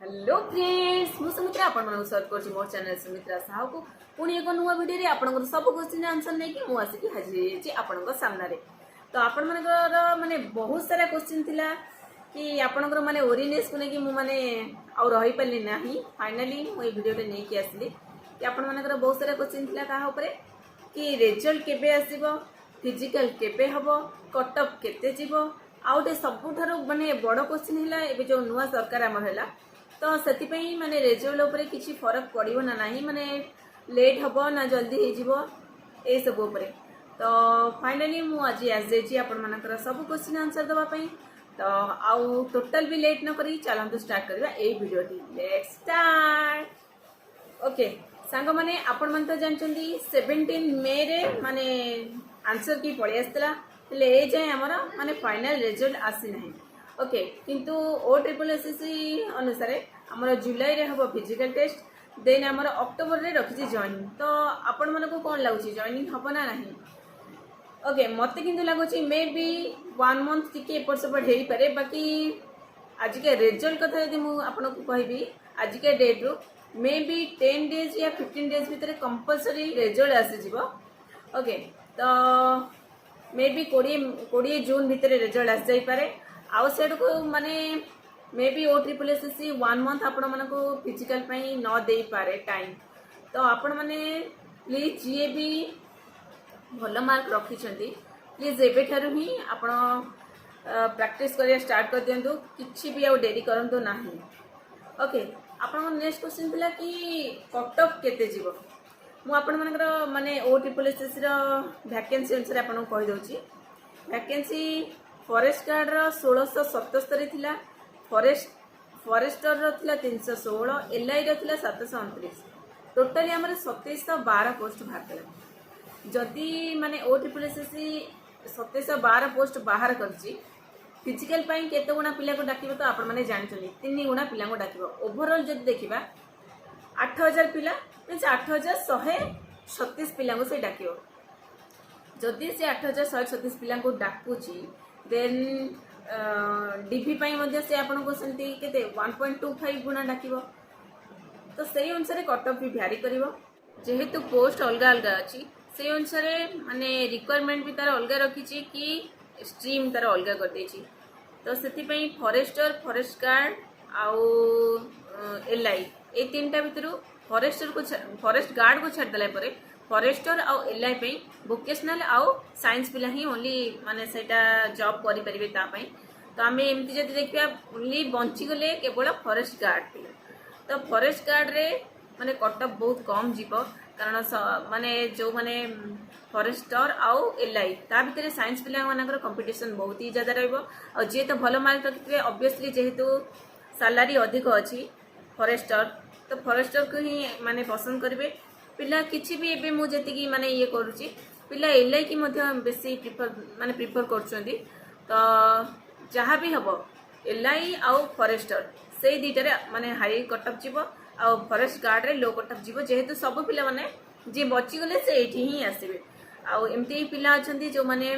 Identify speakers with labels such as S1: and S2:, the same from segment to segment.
S1: Hello friends मु सुमित्रा आपण मन स्वागत करछि मोर चैनल सुमित्रा साहू को पुणी एक नुआ वीडियो रे आपण सब क्वेश्चन आंसर नै कि मु आसी हाजिर छि आपण सामने रे। तो आपण मनकर माने बहुत सारा क्वेश्चन थिला कि आपण माने ओरिनेस को नै कि मु माने आ रही पल्ली नाही। फाइनली मु ए वीडियो रे नै कि आसली कि आपण मनकर बहुत सारा क्वेश्चन थिला काहा ऊपर कि रिजल्ट केबे आसीबो, फिजिकल केबे हबो, कट ऑफ केते जीवो, आउटे सबुठारो माने बड़ क्वेश्चन हिला एबे जो नुआ सरकार हमर हैला तो से माने रिजल्ट उपरे किसी फरक पड़ो ना नहीं माने लेट हम ना जल्दी हो ये सब उपरे। तो फाइनली मु आज आसी आपण मानकर सब क्वेश्चन आंसर दवाई। तो आउ टोटल भी लेट न करी चलतु स्टार्ट करवा ए वीडियो टी। Let's start. ओके सांग माने आपण मन तो जानचंदी 17 मे रे माने आंसर की पळी आस्तला ले ए जाय हमर माने फाइनल रिजल्ट आसी नहीं। ओके किंतु ओ ट्रिपल एसएससी अनुसार आमर जुलाई रे हम फिजिकल टेस्ट देन आमर अक्टोबर रे रखी जॉइनिंग। तो आपण मन को कौन लगुच जॉइनिंग हम ना नहीं। ओके मत कि लगुच मे बी 1 मंथ टी एपट सेपट हो पारे। बाकी आज के रिजल्ट कथा यदि मुझे कहबी आज के डेट रू मे बी 10 डेज या 15 डेज भितर कंपलसरी रिजल्ट आसीज। ओके तो मे बी 20 जून भितर रिजल्ट आसी जाई पारे। आउ सेड को माने may be O triple SSC 1 month आपण मन को फिजिकल पई न दे पारे टाइम। तो आपण माने प्लीज जी भी भल मार्क रखी प्लीज एबे ठारू ही आपण प्रैक्टिस करिया स्टार्ट कर दियंतु किछि भी आ डेरी करंतु नाही। ओके आपण नेक्स्ट क्वेश्चन थिला कि कट ऑफ केते जीवो। मु आपण मनकर माने ओ ट्रिपल एसएससी रो वैकेंसी अनुसार आपण कहि दोची। वैकेंसी फॉरेस्ट गार्ड रो 1677 थिला, फॉरेस्टर रो थिला 316, एलआई रो थिला 729। टोटली हमर 2712 पोस्ट बाहर जदि माने ओ ट्रिपल एसएससी 2712 पोस्ट बाहर करछि फिजिकल पई केते गुणा पिला को डाकिबो। तो आपण माने जानछनी 3 गुणा पिला को डाकिबो। ओवरऑल जदि देखिबा 8000 पिला मींस 8136 पिला को से डाकिबो। जदि से 8136 पिला को डाकुची देन डीपी पाई मध्य से आपन को सेंती केते 1.25 गुणा डाकिबो। तो सही अनुसार कट ऑफ भी भ्यारी करिवो जेहेतु पोस्ट अलगा अलगा अछि से अनुसार माने रिक्वायरमेंट भी तार अलगा रखिछि कि स्ट्रीम तार अलगा कर देछि। तो सेति पई फॉरेस्टर, फॉरेस्ट गार्ड आउ एलआई ए तीनटा भितरु फॉरेस्ट गार्ड को छाड़ देला परे फॉरेस्टर आउ एलआई पे वोकेशनल आउ साइंस पिला ही ओनली माने सेटा जॉब करि परिबे ता पई। तो आमे एमती जदि देखिया ओनली बंची गले केवल फॉरेस्ट गार्ड पिला। तो फॉरेस्ट गार्ड रे माने कट ऑफ बहुत कम जीवो कारण माने जो माने फॉरेस्टर आउ एलआई ता भितरे साइंस पिला मानकर कंपटीशन बहुत ही ज्यादा रहइबो। आ जे तो भलो मार्क रखिबे ऑब्वियसली जेहेतु सैलरी अधिक अछि फॉरेस्टर तो फॉरेस्टर को ही माने पसंद करिवे पिला। किछि भी एबे मु जति की माने ये करूची पिला एलआई की मध्य बेसी प्रिफर करछंदी। तो जहाँ भी हबो एलआई आउ फॉरेस्टर से दीटारे माने हाई कट ऑफ जीवो आ फॉरेस्ट गार्ड रे लो कट ऑफ जीवो जेहेतु सब पिला माने जे बची गले से एठी ही आसीबे। आ एमती पिला अछंती जो माने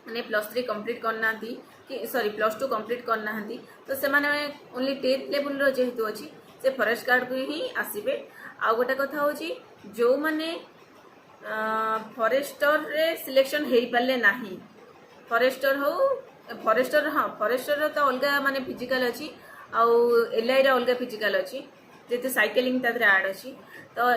S1: +3 कंप्लीट करना कि सॉरी +2 कंप्लीट करना तो से माने ओनली 10th लेवल रो जेहेतु अछि से फॉरेस्ट गार्ड को ही आसीबे। आ गोटे कथा होची जो माने फॉरेस्टर रे सिलेक्शन हेई पाले नाही फॉरेस्टर हो फॉरेस्टर हाँ फॉरेस्टर तो अलगा माने फिजिकल अछि आउ एलआई रे अलगा फिजिकल अछि जेते साइकिलिंग तादरे ऐड अछि। तो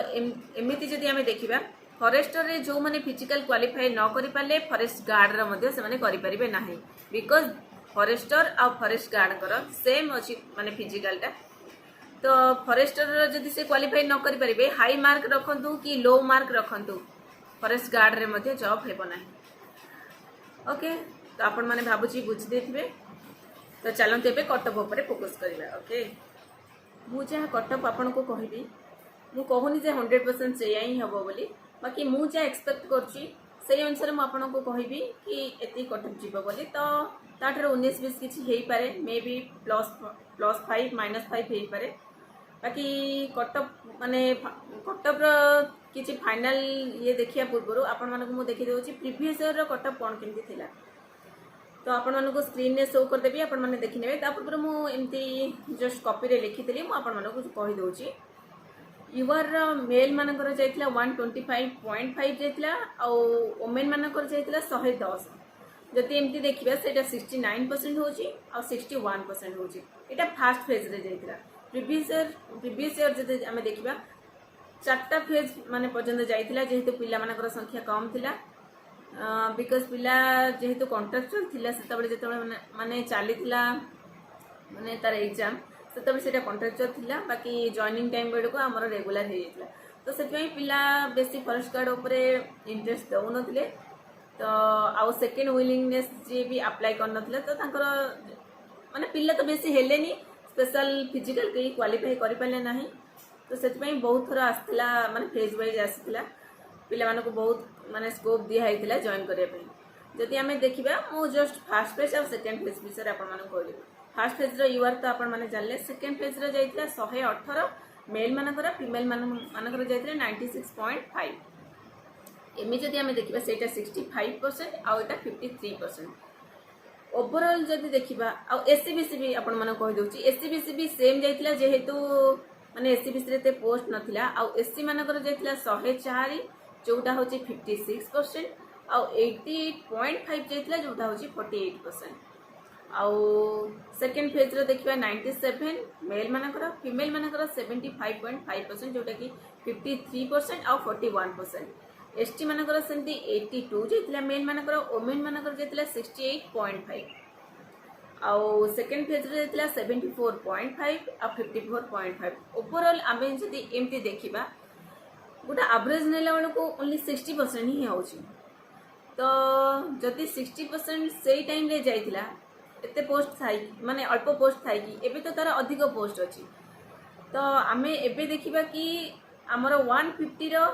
S1: एमिति जदि हमें देखिबा फॉरेस्टर रे जो माने फिजिकल क्वालिफाई न करि पाले फॉरेस्ट गार्ड रे मध्ये से माने करि परिबे नाही बिकॉज़ फॉरेस्टर आ फॉरेस्ट गार्ड कर सेम अछि माने फिजिकल टा। तो फॉरेस्टर जदि से क्वालिफाई न करि परिबे हाई मार्क रखंतु कि लो मार्क रखंतु फॉरेस्ट गार्ड रे मध्ये जॉब हेबो नाही। ओके तो आपण माने भाबुची बुझ देथिबे। तो चलंत एबे कट ऑफ ऊपर फोकस करिबा। ओके मु जे कट ऑफ आपण को कहबी मु कहूनी जे 100% से ही हबो बोली। बाकी मु जे एक्सपेक्ट करची से अनुसार मु आपण को कहबी कि एती कट ऑफ जीवो बोली। तो ताटर 19-20 किछि हेई पारे मे बी +5 -5 हेई पारे। बाकी कट ऑफ माने कट ऑफ रो किछि फाइनल ये देखिया पूर्व आपण मानको मु देखि देउची प्रीवियस ईयर रो कट ऑफ कोन केमती थिला। तो आपण मानको स्क्रीन रे शो करदेबी आपण माने देखि नेबे ता पूर्व मु एमती जस्ट कॉपी रे लिखितली मु आपण मानको कहि दोची युवर मेल मानकर जाइतला 125.5 जाइतला आ वुमेन मानकर जाइतला 110 जदि एमती देखिबा सेटा 69% होची आ 61% होची एटा फर्स्ट फेज रे जाइतला प्रीवियस ईयर जदि हमें देखिबा चारटा फेज माने पर्यंत जाइतला जेहेतु पिला मानकर संख्या कम थिला बिकॉज पिला जेहेतु कॉन्ट्राक्चुअल थिला सेतबेले जेतबेले माने चलीथिला माने तार एग्जाम सेतबेले सेटा कॉन्ट्राक्चुअल थिला बाकी जॉइनिंग टाइम बेडको हमर रेगुलर हे जाइतला तो सेतबेले पिला बेसी फॉरेस्ट गार्ड ऊपर इंटरेस्ट दउ नथिले तो आउ सेकंड विलिंगनेस जे भी अप्लाई कर नथिले तो तांकर माने पिला तो बेसी हेलेनी स्पेशल फिजिकल के क्वालिफाई करि पाले नाही तो सेतबेले बहुत थोड़ा आस्तिला माने फेज वाइज आस्तिला पिला मानको बहुत माने स्कोप दिया हैतिला जॉइन करे पे जदि हमें देखिबा मो जस्ट फर्स्ट फेज और सेकंड फेज विषय आपण मानको कहली फर्स्ट फेज रो यूआर तो आपण माने जानले सेकंड फेज रो जाइतला 118 मेल मानकर फीमेल मानकर जाइतला 96.5 एमि जदि हमें देखिबा सेटा 65% आ एटा 53% ओवरऑल जदि देखिबा आ एससीबीसी भी आपण माने कहि दोची एससीबीसी भी सेम जाइतला जेहेतु माने एससीबीसी रे ते पोस्ट नथिला आ एससी मानकर जाइतला 104 जोटा होची 56% आ 88.5 जाइतला जोटा होची 48% आउ सेकेंड फेज रे देखिबा 97 मेल मानकर फीमेल मानकर 75.5% जोटा कि 53% आ 41% एसटी मानकर सेंती 82 जाइतला मेल मानकर वुमेन मानकर जाइतला 68.5 आउ सेकेंड फेज रे जाइतला 74.5 आ 54.5 ओवरऑल आमे जदि एमती देखिबा गोटा एवरेज नेला बेलको ओनली 60% ही होची तो जदि 60% सेई टाइम रे जाइतला एते पोस्ट थाई माने अल्प पोस्ट थाई कि एबे तो तार अधिक पोस्ट अछि तो आमे एबे देखिबा कि हमर 150 रो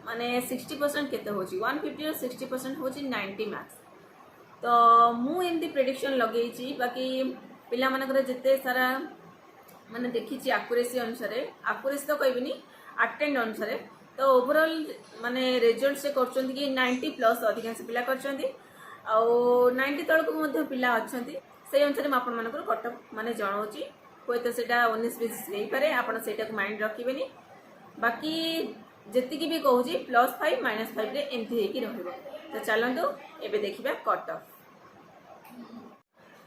S1: माने 60% केते होची 150 रो 60% होची 90 मार्क्स तो मु एमती प्रेडिक्शन लगेई छी बाकी पिला मानकर जते सारा माने देखि छी एक्यूरेसी अनुसार एक्यूरेसी तो कहबिनी अटेंड अनुसार तो ओवरऑल माने रिजल्ट से करछंती कि 90 प्लस अधिकांश पिला करछंती आ 90 तळक मध्ये पिला अछंती से अनुसार म आपन मानकर कटअप माने जणाउची कोइ तो सेटा 19 20 नै पारे आपन सेटा को माइंड रखिबेनी बाकी जति की भी कहूची +5 -5 रे एंती हेकी रहबो तो चलंतु एबे देखिबा कटअप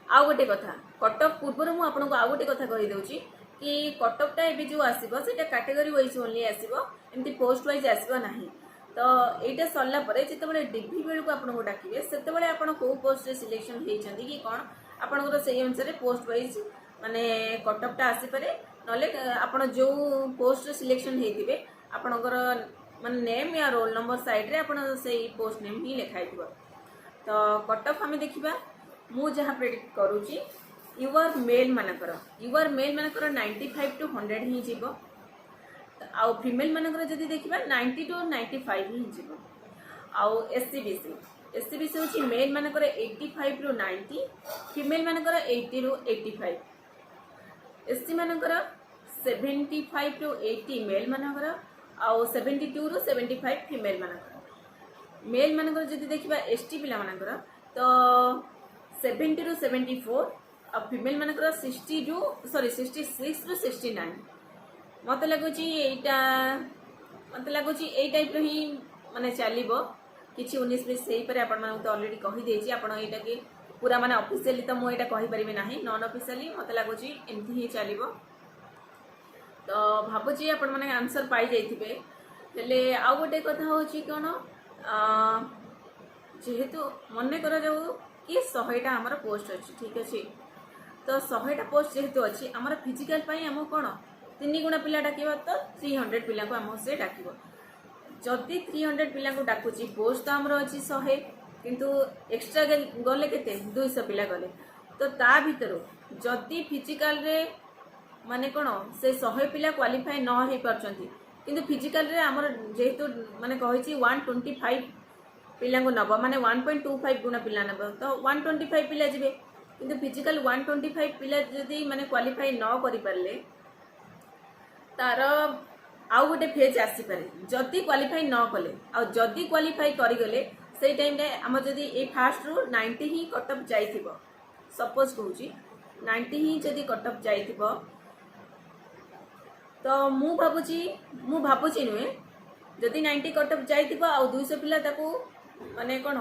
S1: आ गोटे कथा कटअप पूर्व मु आपन को आ गोटे कथा कहि दउची कि कटअपटा एबे जो आसीबो सेटा कैटेगरी वाइज ओनली आसीबो एमती पोस्ट वाइज आसीबो नाही तो एटा सरला परे जेतेबेले डिग्री बेल को आपन को डाकिबे सेतेबेले आपन को पोस्ट रे सिलेक्शन हेचंदी कि कोन आपन को सेही अनुसार पोस्ट वाइज माने कटअपटा आसी पारे नले आपन जो पोस्ट रे सिलेक्शन हेतिबे आपन को माने नेम या रोल नंबर साइड रे आपन सेही पोस्ट नेम ही लिखाइथिबो तो कटअप हमें देखिबा मु जहा प्रेडिक्ट करूची युवर मेल मानकर 95 to 100 ही जीवो आउ फीमेल मानकर जदि देखिबा 90 to 95 ही जीवो आउ एससीबीसी होची मेल मानकर 85 to 90 फीमेल मानकर 80 to 85 एससी मानकर 75 to 80 मेल मानकर आउ 72 to 75 फीमेल मानकर मेल मानकर जदि देखिबा एसटी पिला मानकर तो 70 to 74 आ फीमेल मानकर 66 to 69 मत लगुची एई टाइप रो ही माने चलीबो किछि 19 20 सेही पर आपण माने तो ऑलरेडी कहि देछि आपण एटा कि पूरा माने ऑफिशियली तो मु एटा कहि परिबे नाही नॉन ऑफिशियली मत लगुची एमथि ही चलीबो तो भाबुची आपण माने आंसर पाई जाइथिबे हेले आ गोटे कथा होछि कोन जेहेतु मने करा जाऊ कि 100टा हमर पोस्ट अछि ठीक अछि तो 100टा पोस्ट जेहेतु अछि हमर फिजिकल पई हम कोन 3 गुणा पिला डाकिबा तो 300 पिला को हम से डाकिबो जदि 300 पिला को डाकुची पोस्ट तो हमर अछि 100 किंतु एक्स्ट्रा गले केते 200 पिला गले तो ता भीतर जदि फिजिकल रे माने कोन से 100 पिला क्वालिफाई न हे परचंती किंतु फिजिकल रे हमर जेहेतु माने कहिची 125 पिला को नबा माने 1.25 गुणा पिला नबा तो 125 पिला जिबे किंतु फिजिकल 125 पिला जदि माने क्वालिफाई न करि परले तार आउ गोटे फेज आसी पारे जदि क्वालिफाई न कले आ जदि क्वालिफाई करि गले से टाइम रे आम जदि ए फास्ट रु 90 ही कटअप जाइथिबो सपोज कहूची 90 ही जदि कटअप जाइथिबो तो मु भाबुची नुहे जदि 90 कटअप जाइथिबो आ 200 पिला ताकू माने कोन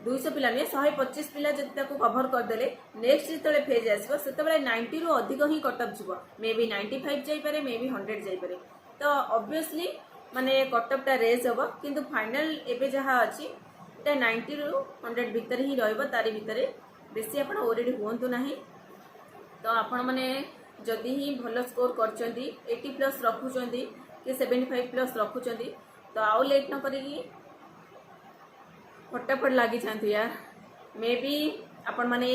S1: 200 पिला नुहे 125 पिला जदि ताकू कवर करदेले नेक्स्ट जितले फेज आसबो सेतबेले 90 रु अधिक ही कटअप जिवो मे बी 95 जाई पारे मे बी 100 जाई पारे तो ऑब्वियसली माने कटअपटा रेज होबो किंतु फाइनल एबे जहा अछि ता 90 रु 100 भीतर ही रहइबो तारी भीतर बेसी आपण ओरेडी होंतु नाही तो आपण माने जदि ही भलो स्कोर करचंदी 80 प्लस रखुचंदी कि 75 प्लस रखुचंदी तो आउ लेट न करिकी फटाफट लगी जातु यार मे बी आपण माने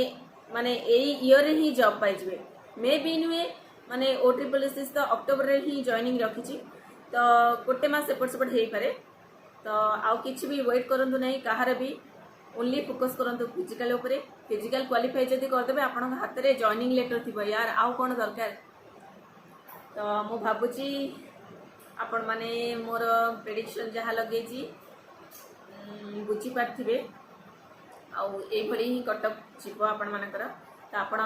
S1: माने एई ईयर ही जॉब पाइजबे मे बी नुए माने ओ ट्रिपल एसएस तो अक्टोबर रे ही जॉइनिंग रखिची तो गोटे मास एपट सेपट हेई पारे तो आउ किछि भी वेट करंतु नहीं कहार भी ओनली फोकस करंतु फिजिकल ऊपर फिजिकल क्वालिफाई जदि करदेबे आपन हाथ रे जॉइनिंग लेटर थिबो यार आउ कोन दरकार तो मु भाबुची आपण माने मोर प्रेडिक्शन जहा लगेची बुझी पार्थिबे आउ ए भली ही कटअप जीवो आपण मानकर तो आपण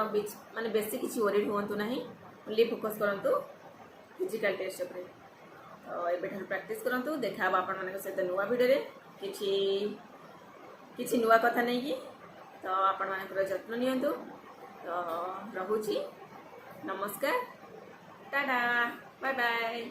S1: माने बेसी किछि वरीड होंतु नाही ओनली फोकस करंतु फिजिकल टेस्ट ऊपर तो एबे ठन प्रैक्टिस करंतु देखा आपण मानक सहित नुवा वीडियो रे किछि नुवा कथा नहीं कि तो आपण मानकर जत्न नियंतु तो रहुची नमस्कार टाटा बाय बाय।